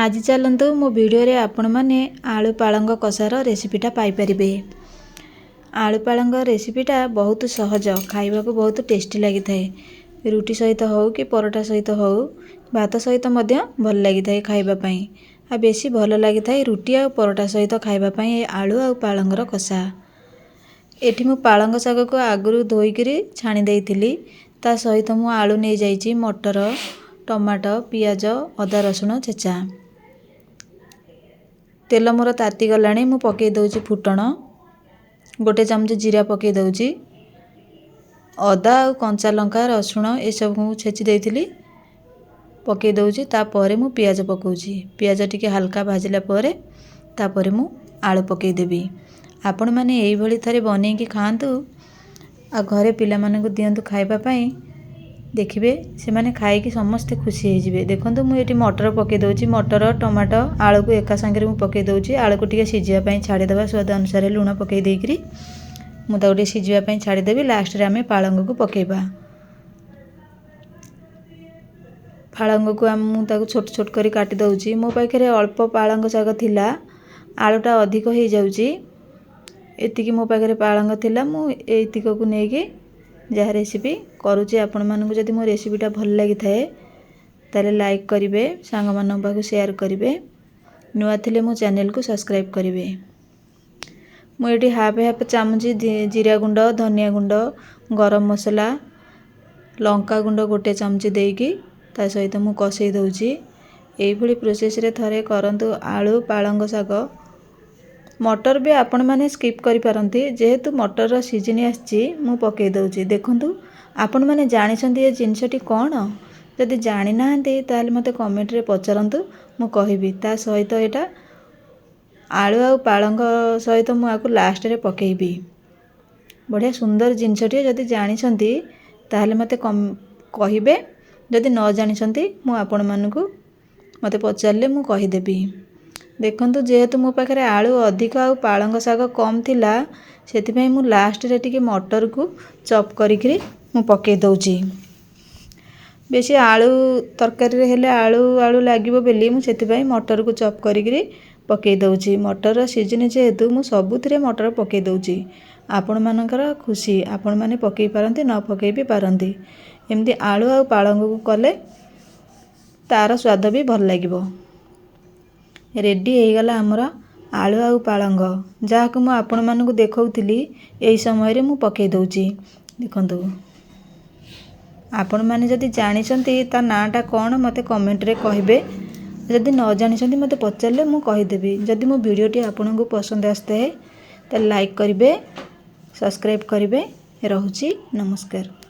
आज चलतु मो वीडियो रे आपण माने आलू पालंग कषार रेसिपीटा पाइपरिबे। आलू पालंग रेसिपीटा बहुत सहज, खाइबा को बहुत टेस्टी लगी थाए। रुटी सहित हो कि परोटा सहित हो, भात सहित मध्य भल लगी थाए खाइबा पई। आ बेसी भल लगी थाए रुटी आ परोटा सहित खाइबा पई आलू आ पालंगर कषा। एठी मु पालंग शाग को आगुरु धोईकरी छाणी देइथिली। ता सहित मु आलू नै जाइछि, मटर, टमाटो, पियाज, अदा रसुण छेचा। तेल मोर ताती गलाणी, मु पकई दउछि फुटण, गोटे चमच जीरा पकई दउछि, अदा और कंचा लंका रसुण ए सब मु छेची देइथिली पकई दउछि। तापरे मु पियाज पकाउछि। पियाज टिके हल्का भाजिला परे तापरे मु आलू पकई देबी। आपण माने एई भली थरे बनै कि खांतु आ घरे पिला माने को दियंतु खाइबा पई। देखिबे से माने खाई कि समस्त खुशी हो जिवे। देखंतु मु एटी मटर पकई दउछि, मटर टमाटो आलू को एका संगे मु पकई दउछि। आलू को टिके सिझिया पई छाडी देबा, स्वाद अनुसार लूण पकई देइकरी मु ताउ टिके सिझिया पई छाडी देबी। लास्ट रे हमें पालंग को पकेबा। पालंग को मु ताको छोट छोट करी काटी दउछि। मो पाखरे अल्प पालंग शाग थिला, आलूटा अधिक हो जाउछि। एतिकी मो पाखरे पालंग थिला, मु एतिको को नेकी जहाँ रेसिपी करुचे। आपण मानक जदि मो रेसिपीटा भल लगी थाए ताले लाइक करिवे, सांग मानक पाखु शेयर करिवे, नुआ थिले मो चैनल को सब्सक्राइब करिवे। मु एटी हाफ चामच जीरा गुंड, धनिया गुंड, गरम मसला, लंका गुंड गोटे चमच देकी ता सहित मु कषई दउछि। एई भली प्रोसेस रे थरे करंतु आलू पालंग शाग। मटर भी आपण माने स्किप करि पारंती, जेहेतु मटर रो सीजन आछि मु पकई दउछि। देखंतु आपण माने जानिसंती ए जिंसटी कोन? जदि जानि नाहंती ताले मते कमेंट रे पचारंतु, मु कहिबी। ता सहित एटा आलू आ पालंग सहित मु आकु लास्ट रे पकेइबी। बढ़िया सुंदर जिंसटी, जदि जानिसंती ताले मते कहिबे। जदि न जानिसंती मु आपण मानकु मते पचारले मु कहि देबी। देखंतु जेहेतु मो पाखरे आलू अधिक आ पालंग शाग कम थिला, सेति पई मु लास्ट रे टिके मटर को चॉप करिकरी मु पकई दउछि। बेसी आलू तरकारी रे हेले आलू आलू लागिबो बेली मु सेति पई मटर को चॉप करिकरी पकई दउछि। मटर रो सीजन जेहेतु मु सबुथिरे मटर पकई दउछि। आपण मानकर खुशी, आपण माने पकई पारंती, न पकई भी पारंती। एमती आलू आ पालंग को कले तार स्वाद भी भल लागिबो। रेडी हो गला हमर आलू आ पालंग, जहाँ को मु आपण मानकु देखौतिली। एई समय रे मु पकई दउछि। देखंतु आपण माने जदि जानिसंती ता नाटा कोन मते कमेंट रे कहिबे। जदि न जानिसंती मते पचारले मु कहि देबी। जदि मो वीडियोटी आपनकु पसंद आस्ते त लाइक करिवे, सब्सक्राइब करिवे। रहुछि, नमस्कार।